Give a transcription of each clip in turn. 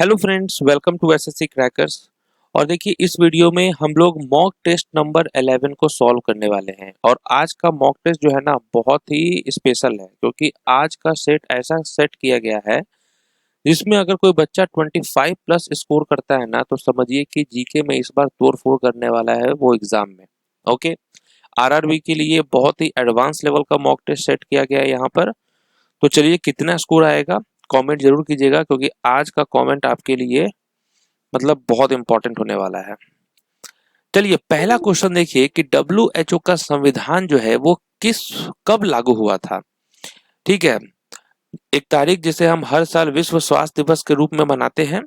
Hello friends, welcome to SSC crackers. और देखिए, इस वीडियो में हम लोग मॉक टेस्ट नंबर 11 को सॉल्व करने वाले हैं। और आज का मॉक टेस्ट जो है ना, बहुत ही स्पेशल है, क्योंकि आज का सेट ऐसा सेट किया गया है जिसमें अगर कोई बच्चा 25 प्लस स्कोर करता है ना, तो समझिए कि जीके में इस बार तोड़ फोड़ करने वाला है वो एग्जाम में। ओके। आरआरबी के लिए बहुत ही एडवांस लेवल का मॉक टेस्ट सेट किया गया है यहाँ पर। तो चलिए, कितना स्कोर आएगा कमेंट जरूर कीजिएगा, क्योंकि आज का कमेंट आपके लिए मतलब बहुत इंपॉर्टेंट होने वाला है। चलिए, पहला क्वेश्चन देखिए कि डब्ल्यूएचओ का संविधान जो है वो किस कब लागू हुआ था। ठीक है, एक तारीख जिसे हम हर साल विश्व स्वास्थ्य दिवस के रूप में मनाते हैं।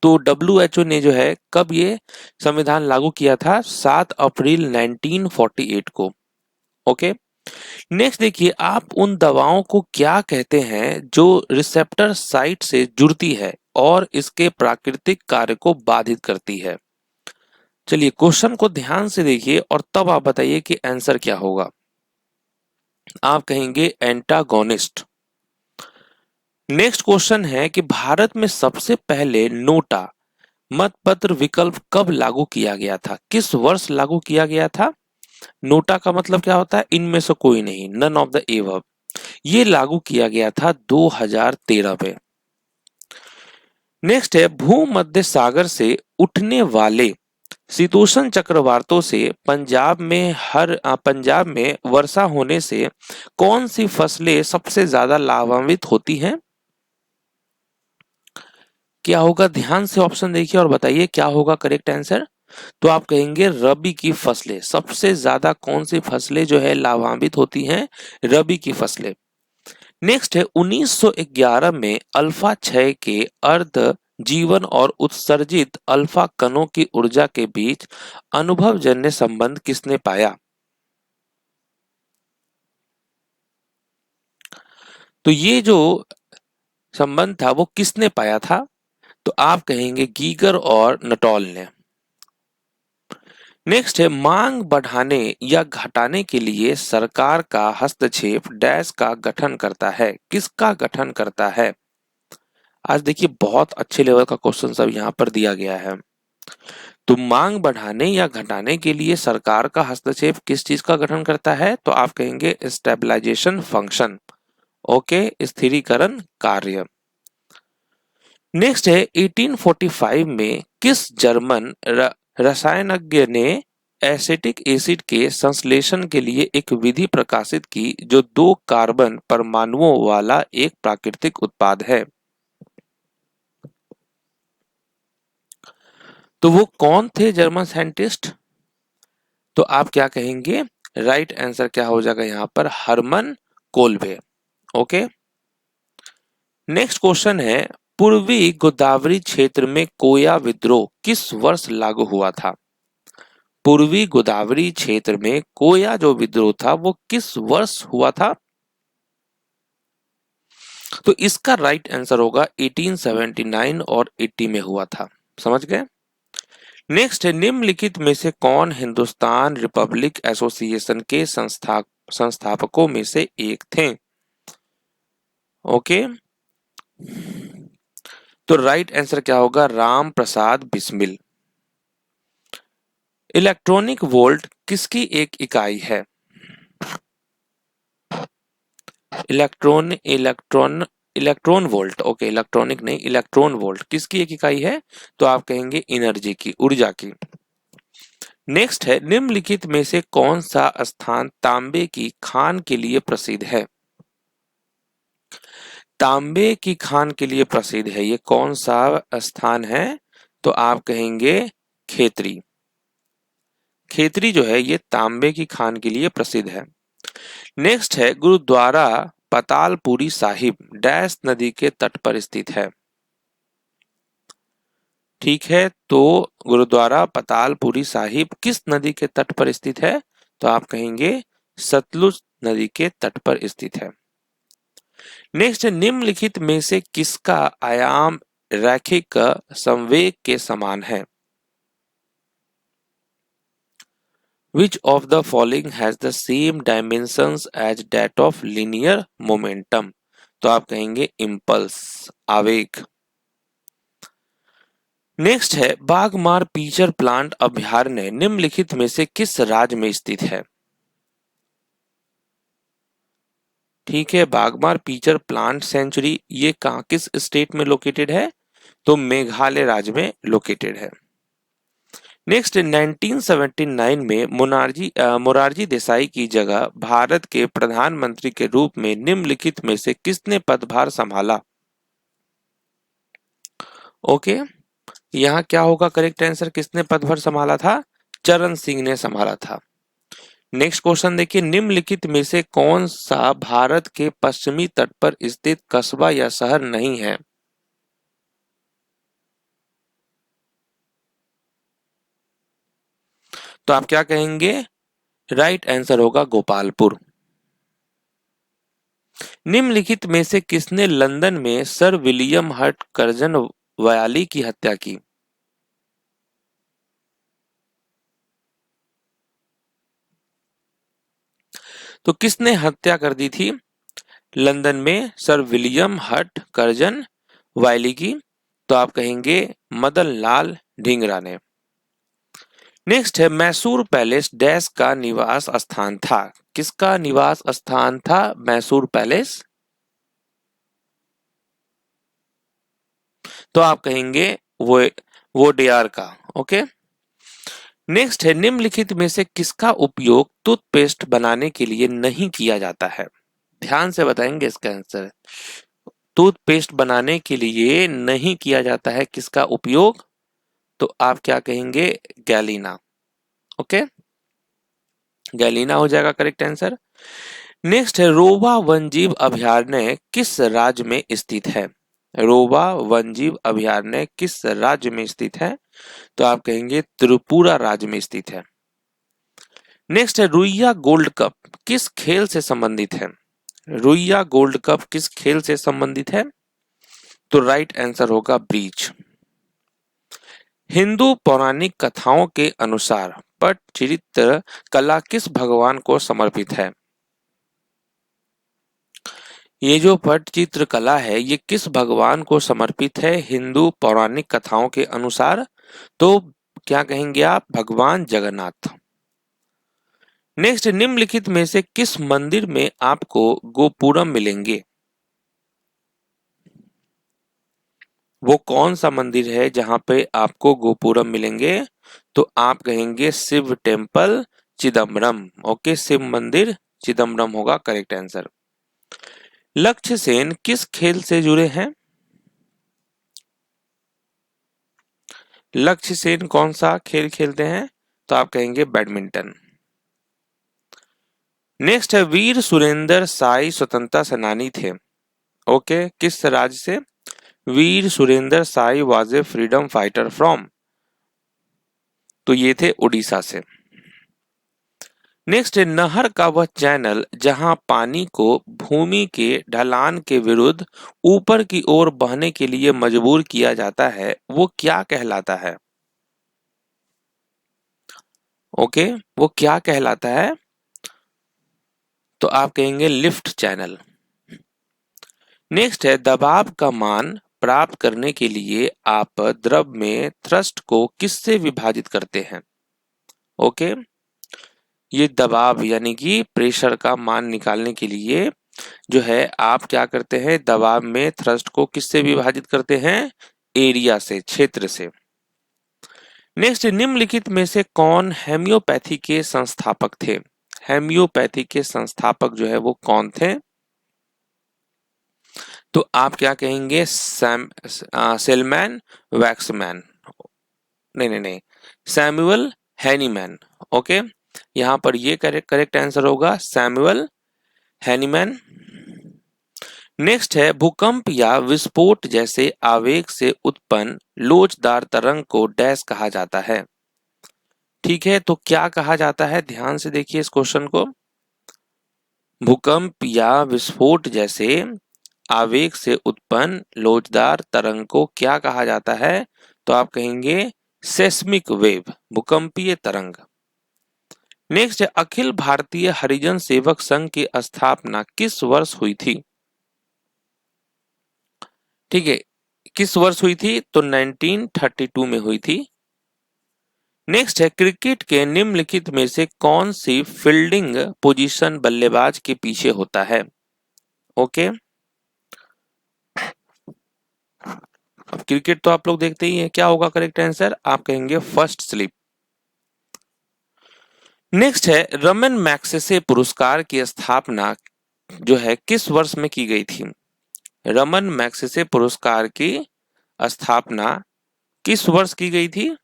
तो डब्ल्यूएचओ ने जो है कब ये संविधान लागू किया था? 7 अप्रैल 1948 को। ओके। नेक्स्ट देखिए, आप उन दवाओं को क्या कहते हैं जो रिसेप्टर साइट से जुड़ती है और इसके प्राकृतिक कार्य को बाधित करती है। चलिए, क्वेश्चन को ध्यान से देखिए और तब आप बताइए कि आंसर क्या होगा। आप कहेंगे एंटागोनिस्ट। नेक्स्ट क्वेश्चन है कि भारत में सबसे पहले नोटा मतपत्र विकल्प कब लागू किया गया था? किस वर्ष लागू किया गया था? नोटा का मतलब क्या होता है? इनमें से कोई नहीं, नन ऑफ द एबव। ये लागू किया गया था 2013 में। नेक्स्ट है, भूमध्य सागर से उठने वाले शीतोष्ण चक्रवातों से पंजाब में वर्षा होने से कौन सी फसलें सबसे ज्यादा लाभान्वित होती हैं? क्या होगा? ध्यान से ऑप्शन देखिए और बताइए क्या होगा करेक्ट आंसर। तो आप कहेंगे रबी की फसलें। सबसे ज्यादा कौन सी फसलें जो है लाभान्वित होती हैं? रबी की फसलें। नेक्स्ट है, 1911 में अल्फा क्षय के अर्ध जीवन और उत्सर्जित अल्फा कणों की ऊर्जा के बीच अनुभवजन्य संबंध किसने पाया? तो ये जो संबंध था वो किसने पाया था? तो आप कहेंगे गीगर और नटॉल ने। नेक्स्ट है, मांग बढ़ाने या घटाने के लिए सरकार का हस्तक्षेप डैश का गठन करता है। किसका गठन करता है? आज देखिए, बहुत अच्छे लेवल का क्वेश्चन सब यहाँ पर दिया गया है। तो मांग बढ़ाने या घटाने के लिए सरकार का हस्तक्षेप किस चीज का गठन करता है? तो आप कहेंगे स्टेबलाइजेशन फंक्शन। ओके, स्थिरीकरण कार्य। नेक्स्ट है, 1845 में किस जर्मन रसायनज्ञ ने एसिटिक एसिड के संश्लेषण के लिए एक विधि प्रकाशित की जो 2 कार्बन परमाणुओं वाला एक प्राकृतिक उत्पाद है? तो वो कौन थे जर्मन साइंटिस्ट? तो आप क्या कहेंगे? राइट आंसर क्या हो जाएगा यहाँ पर? Harman Kolbe. Okay. Next question है, पूर्वी गोदावरी क्षेत्र में कोया विद्रोह किस वर्ष लागू हुआ था? पूर्वी गोदावरी क्षेत्र में कोया जो विद्रोह था वो किस वर्ष हुआ था? तो इसका राइट आंसर होगा 1879 और 80 में हुआ था। समझ गए? नेक्स्ट है, निम्नलिखित में से कौन हिंदुस्तान रिपब्लिक एसोसिएशन के संस्थापकों में से एक थे? ओके। तो राइट आंसर क्या होगा? राम प्रसाद बिस्मिल। इलेक्ट्रॉनिक वोल्ट किसकी एक इकाई है? Electron electron electron volt. Okay, electronic नहीं, इलेक्ट्रॉन वोल्ट किसकी एक इकाई है? तो आप कहेंगे एनर्जी की, ऊर्जा की। नेक्स्ट है, निम्नलिखित में से कौन सा स्थान तांबे की खान के लिए प्रसिद्ध है? तांबे की खान के लिए प्रसिद्ध है, ये कौन सा स्थान है? तो आप कहेंगे खेतरी। खेतरी जो है ये तांबे की खान के लिए प्रसिद्ध है। नेक्स्ट है, गुरुद्वारा पतालपुरी साहिब डैश नदी के तट पर स्थित है। ठीक है, तो गुरुद्वारा पतालपुरी साहिब किस नदी के तट पर स्थित है? तो आप कहेंगे सतलुज नदी के तट पर स्थित है। नेक्स्ट है, निम्नलिखित में से किसका आयाम रैखिक संवेग के समान है? Which of the following has the same dimensions as that of linear momentum? तो आप कहेंगे impulse, आवेग। नेक्स्ट है बाघमार पीचर प्लांट अभयारण्य निम्नलिखित में से किस राज्य में स्थित है? ठीक है, बाघमार पीचर प्लांट सेंचुरी ये कहाँ किस स्टेट में लोकेटेड है? तो मेघालय राज्य में लोकेटेड है। नेक्स्ट 1979 में मोरारजी देसाई की जगह भारत के प्रधानमंत्री के रूप में निम्नलिखित में से किसने पदभार संभाला? ओके, यहाँ क्या होगा करेक्ट आंसर? किसने पदभार संभाला था? चरण सिंह ने संभाला था। नेक्स्ट क्वेश्चन देखिए, निम्नलिखित में से कौन सा भारत के पश्चिमी तट पर स्थित कस्बा या शहर नहीं है? तो आप क्या कहेंगे? राइट आंसर होगा गोपालपुर। निम्नलिखित में से किसने लंदन में सर विलियम हर्ट कर्जन वयाली की हत्या की? तो किसने हत्या कर दी थी लंदन में सर विलियम हर्ट कर्जन वायली की? तो आप कहेंगे मदन लाल ढींगरा ने। नेक्स्ट है मैसूर पैलेस डैश का निवास स्थान था? किसका निवास स्थान था मैसूर पैलेस? तो आप कहेंगे वो वोडेयार का। ओके, नेक्स्ट है निम्नलिखित में से किसका उपयोग टूथपेस्ट बनाने के लिए नहीं किया जाता है? ध्यान से बताएंगे इसका आंसर। टूथपेस्ट बनाने के लिए नहीं किया जाता है किसका उपयोग? तो आप क्या कहेंगे? गैलीना। ओके, गैलीना हो जाएगा करेक्ट आंसर। नेक्स्ट है रोवा वन्यजीव अभयारण्य किस राज्य में स्थित है? रोवा वन्यजीव अभयारण्य किस राज्य में स्थित है? तो आप कहेंगे त्रिपुरा राज्य में स्थित है। नेक्स्ट है रुइया गोल्ड कप किस खेल से संबंधित है? रुइया गोल्ड कप किस खेल से संबंधित है? तो राइट आंसर होगा ब्रीच। हिंदू पौराणिक कथाओं के अनुसार पटचित्र कला किस भगवान को समर्पित है? ये जो पटचित्र कला है ये किस भगवान को समर्पित है हिंदू पौराणिक कथाओं के अनुसार? तो क्या कहेंगे आप? भगवान जगन्नाथ। नेक्स्ट निम्नलिखित में से किस मंदिर में आपको गोपुरम मिलेंगे? वो कौन सा मंदिर है जहां पे आपको गोपुरम मिलेंगे? तो आप कहेंगे शिव टेम्पल चिदम्बरम। ओके, शिव मंदिर चिदम्बरम होगा करेक्ट आंसर। लक्ष्य सेन किस खेल से जुड़े हैं? लक्ष्य सेन कौन सा खेल खेलते हैं? तो आप कहेंगे बैडमिंटन। नेक्स्ट है वीर सुरेंद्र साई स्वतंत्रता सेनानी थे। ओके, किस राज्य से? Veer Surendra Sai was a freedom fighter from? तो ये थे उड़ीसा से। नेक्स्ट है नहर का वह चैनल जहां पानी को भूमि के ढलान के विरुद्ध ऊपर की ओर बहने के लिए मजबूर किया जाता है वो क्या कहलाता है? ओके, वो क्या कहलाता है? तो आप कहेंगे लिफ्ट चैनल। नेक्स्ट है दबाव का मान प्राप्त करने के लिए आप द्रव में थ्रस्ट को किससे विभाजित करते हैं? ओके, ये दबाव यानी कि प्रेशर का मान निकालने के लिए जो है आप क्या करते हैं? दबाव में थ्रस्ट को किससे विभाजित करते हैं? एरिया से, क्षेत्र से। नेक्स्ट निम्नलिखित में से कौन हेम्योपैथी के संस्थापक थे? हेम्योपैथी के संस्थापक जो है वो कौन थे? तो आप क्या कहेंगे? Selman Waksman. नहीं नहीं नहीं, सैमुअल हैनीमैन। ओके, यहाँ पर ये करेक्ट आंसर होगा सैमुअल हैनीमैन। नेक्स्ट है भूकंप या विस्फोट जैसे आवेग से उत्पन्न लोचदार तरंग को डैश कहा जाता है? ठीक है, तो क्या कहा जाता है? ध्यान से देखिए इस क्वेश्चन को। भूकंप या विस्फोट जैसे आवेग से उत्पन्न लोचदार तरंग को क्या कहा जाता है? तो आप कहेंगे सेस्मिक वेव, भूकंपीय तरंग। नेक्स्ट है अखिल भारतीय हरिजन सेवक संघ की स्थापना किस वर्ष हुई थी? ठीक है, किस वर्ष हुई थी? तो 1932 में हुई थी। नेक्स्ट है, क्रिकेट के निम्नलिखित में से कौन सी फील्डिंग पोजीशन बल्लेबाज के पीछे होता है? ओके, अब क्रिकेट तो आप लोग देखते ही हैं, क्या होगा करेक्ट आंसर? आप कहेंगे फर्स्ट स्लिप। नेक्स्ट है, रमन मैग्सेसे पुरस्कार की स्थापना जो है किस वर्ष में की गई थी? रमन मैग्सेसे पुरस्कार की स्थापना किस वर्ष की गई थी?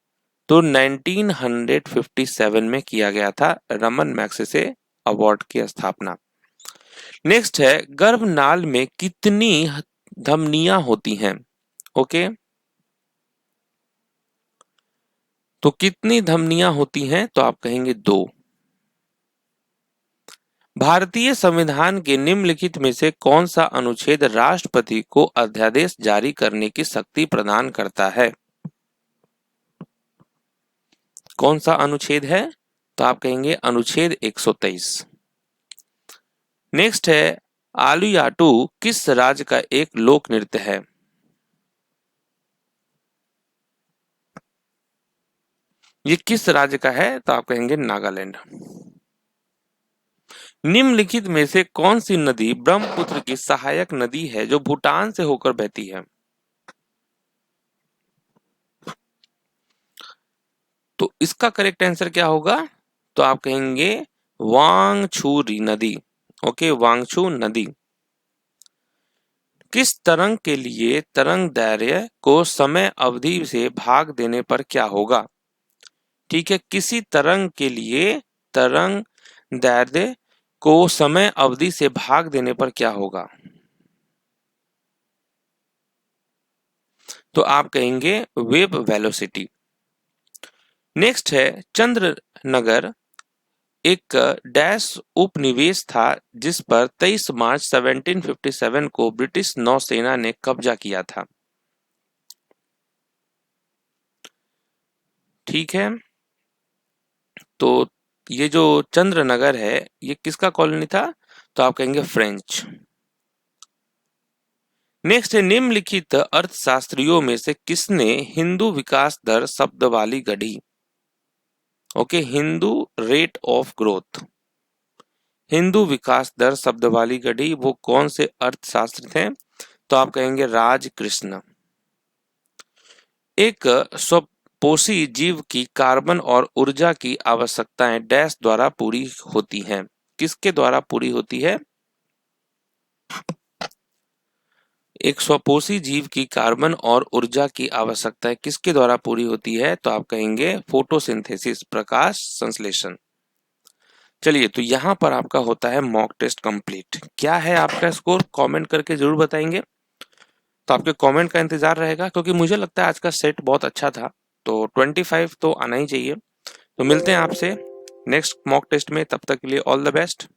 तो 1957 में किया गया था रमन मैग्सेसे अवार्ड की स्थापना। नेक्स्ट है, गर्भनाल में कितनी धमनियां होती हैं? ओके, तो कितनी धमनियां होती हैं? तो आप कहेंगे 2। भारतीय संविधान के निम्नलिखित में से कौन सा अनुच्छेद राष्ट्रपति को अध्यादेश जारी करने की शक्ति प्रदान करता है? कौन सा अनुच्छेद है? तो आप कहेंगे अनुच्छेद 123। नेक्स्ट है, आलुयाटू किस राज्य का एक लोक नृत्य है? ये किस राज्य का है? तो आप कहेंगे नागालैंड। निम्नलिखित में से कौन सी नदी ब्रह्मपुत्र की सहायक नदी है जो भूटान से होकर बहती है? तो इसका करेक्ट आंसर क्या होगा? तो आप कहेंगे वांगछू नदी। ओके, वांगछू नदी। किस तरंग के लिए तरंग दैर्घ्य को समय अवधि से भाग देने पर क्या होगा? ठीक है, किसी तरंग के लिए तरंग दैर्घ्य को समय अवधि से भाग देने पर क्या होगा? तो आप कहेंगे वेव वेलोसिटी। नेक्स्ट है, चंद्रनगर एक डैश उपनिवेश था जिस पर 23 मार्च 1757 को ब्रिटिश नौसेना ने कब्जा किया था। ठीक है, तो ये जो चंद्रनगर है ये किसका कॉलोनी था? तो आप कहेंगे फ्रेंच। नेक्स्ट है, निम्नलिखित अर्थशास्त्रियों में से किसने हिंदू विकास दर शब्दावली गढ़ी? Okay, Hindu rate of growth, Hindu विकास दर शब्दावली गढ़ी, वो कौन से अर्थशास्त्री थे? तो आप कहेंगे राज कृष्ण। एक स्वपोषी जीव की कार्बन और ऊर्जा की आवश्यकताएं डैश द्वारा पूरी होती हैं? किसके द्वारा पूरी होती है? एक स्वपोषी जीव की कार्बन और ऊर्जा की आवश्यकताएं किसके द्वारा पूरी होती है? तो आप कहेंगे फोटोसिंथेसिस, प्रकाश संश्लेषण। चलिए, तो यहाँ पर आपका होता है मॉक टेस्ट कंप्लीट। क्या है आपका स्कोर? कमेंट करके जरूर बताएंगे। तो आपके कमेंट का इंतजार रहेगा, क्योंकि मुझे लगता है आज का सेट बहुत अच्छा था, तो 25 तो आना ही चाहिए। तो मिलते हैं आपसे नेक्स्ट मॉक टेस्ट में, तब तक के लिए ऑल द बेस्ट।